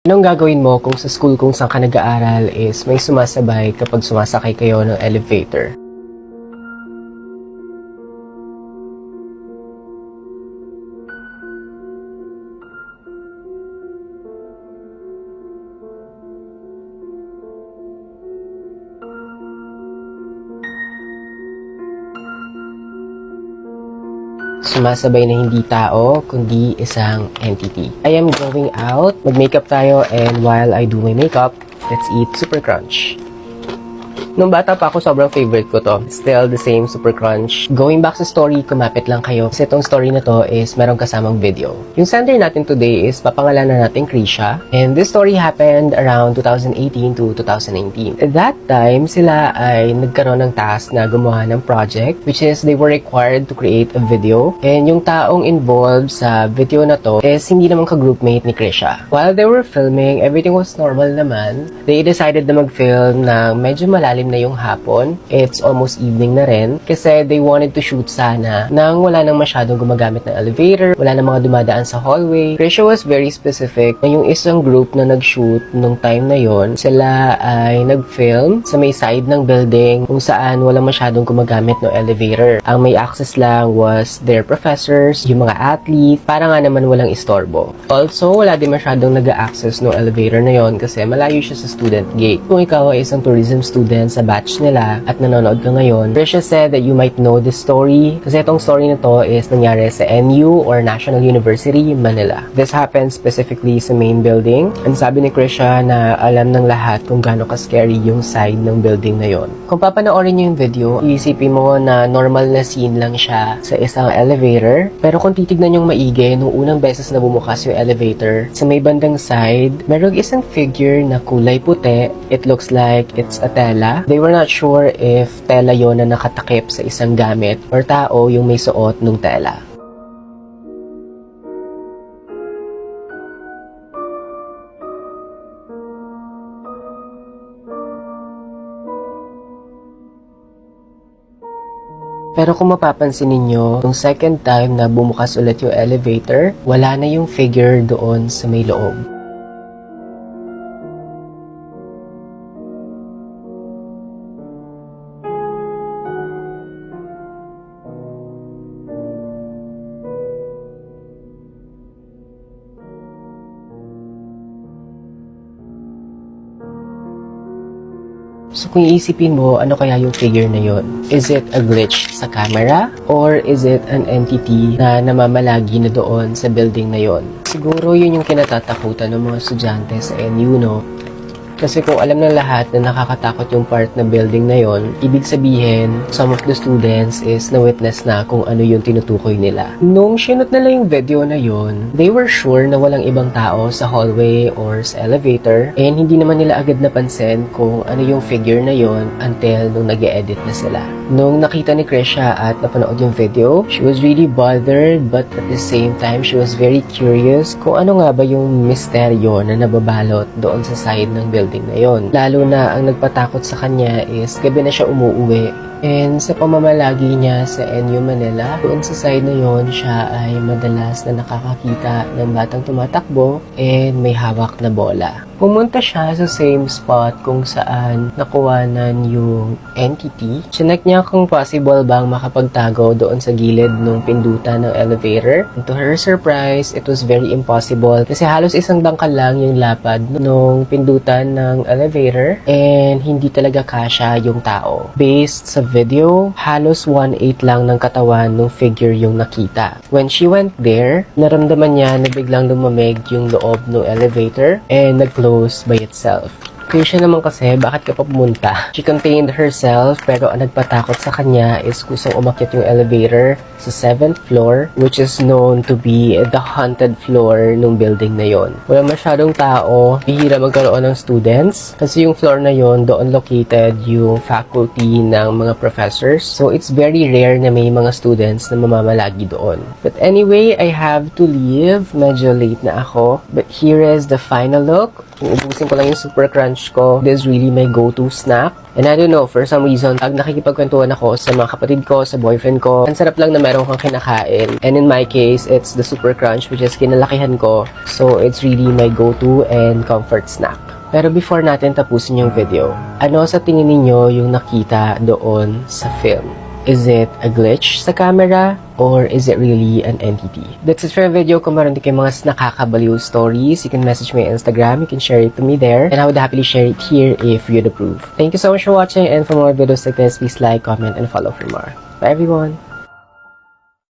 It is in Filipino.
Anong gagawin mo kung sa school kung saan ka nag-aaral is may sumasabay kapag sumasakay kayo ng elevator? Sumasabay na hindi tao, kundi isang entity. I am going out, mag-makeup tayo, and while I do my makeup, let's eat Super Crunch. Nung bata pa ako, sobrang favorite ko to. Still the same Super Crunch. Going back sa story, kumapit lang kayo. Kasi itong story na to is merong kasamang video. Yung sender natin today is papangalanan natin Krisha. And this story happened around 2018 to 2019. At that time, sila ay nagkaroon ng task na gumawa ng project, which is they were required to create a video. And yung taong involved sa video na to is hindi naman ka-groupmate ni Krisha. While they were filming, everything was normal naman. They decided na mag-film na medyo malalim na yung hapon. It's almost evening na rin kasi they wanted to shoot sana nang wala nang masyadong gumagamit ng elevator, wala nang mga dumadaan sa hallway. Krisha was very specific na yung isang group na nag-shoot nung time na yon, sila ay nag-film sa may side ng building kung saan wala masyadong gumagamit ng elevator. Ang may access lang was their professors, yung mga athlete, para nga naman walang istorbo. Also, wala din masyadong nag-access ng elevator na yon kasi malayo siya sa student gate. Kung ikaw ay isang tourism student sa batch nila at nanonood ka ngayon, Krisha said that you might know this story kasi itong story na to is nangyari sa NU or National University, Manila. This happened specifically sa main building. And sabi ni Krisha na alam ng lahat kung gaano ka-scary yung side ng building na yon. Kung papanoorin niyo yung video, iisipin mo na normal na scene lang siya sa isang elevator. Pero kung titignan yung maigi, nung unang beses na bumukas yung elevator, sa may bandang side, merong isang figure na kulay puti. It looks like it's a tela. They were not sure if tela yon na nakatakip sa isang gamit or tao yung may suot nung tela. Pero kung mapapansin ninyo, yung second time na bumukas ulit yung elevator, wala na yung figure doon sa may loob. So kung iisipin mo, ano kaya yung figure na yon? Is it a glitch sa camera? Or is it an entity na namamalagi na doon sa building na yon? Siguro yun yung kinatatakutan ng mga estudyante sa NU, no? Kasi kung alam ng lahat na nakakatakot yung part na building na yon, ibig sabihin, some of the students is na-witness na kung ano yung tinutukoy nila. Nung sinot nila yung video na yon, they were sure na walang ibang tao sa hallway or sa elevator, and hindi naman nila agad napansin kung ano yung figure na yon until nung nag-e-edit na sila. Nung nakita ni Krisha at napanood yung video, she was really bothered, but at the same time, she was very curious kung ano nga ba yung misteryo na nababalot doon sa side ng building na yon. Lalo na ang nagpatakot sa kanya is gabi na siya umuuwi. And sa pamamalagi niya sa NU Manila, doon sa side na yon, siya ay madalas na nakakakita ng batang tumatakbo and may hawak na bola. Pumunta siya sa same spot kung saan nakuwanan yung entity. Chinek niya kung possible bang makapagtago doon sa gilid ng pindutan ng elevator. And to her surprise, it was very impossible kasi halos isang dangkal lang yung lapad ng pindutan ng elevator and hindi talaga kasya yung tao. Based sa video, halos 1/8 lang ng katawan ng figure yung nakita. When she went there, naramdaman niya na biglang lumamig yung loob ng elevator and nag-close by itself. Kaya siya naman kasi, bakit ka pa pumunta? She contained herself, pero ang nagpatakot sa kanya is kusang umakyat yung elevator sa 7th floor, which is known to be the haunted floor nung building na yon. Wala masyadong tao, bihira magkaroon ng students, kasi yung floor na yon, doon located yung faculty ng mga professors. So it's very rare na may mga students na mamamalagi doon. But anyway, I have to leave. Medyo late na ako. But here is the final look. Ubusin ko lang yung Super Crunch lunch ko. This is really my go-to snack. And I don't know, for some reason, pag nakikipagkwentuhan ako sa mga kapatid ko, sa boyfriend ko, ang sarap lang na meron kang kinakain. And in my case, it's the Super Crunch, which is kinalakihan ko. So, it's really my go-to and comfort snack. Pero before natin tapusin yung video, ano sa tingin ninyo yung nakita doon sa film? Is it a glitch sa camera? Or is it really an entity? That's it for the video. Kung meron din kayong mga nakakabaliw stories, you can message me on Instagram. You can share it to me there. And I would happily share it here if you'd approve. Thank you so much for watching. And for more videos like this, please like, comment, and follow for more. Bye everyone!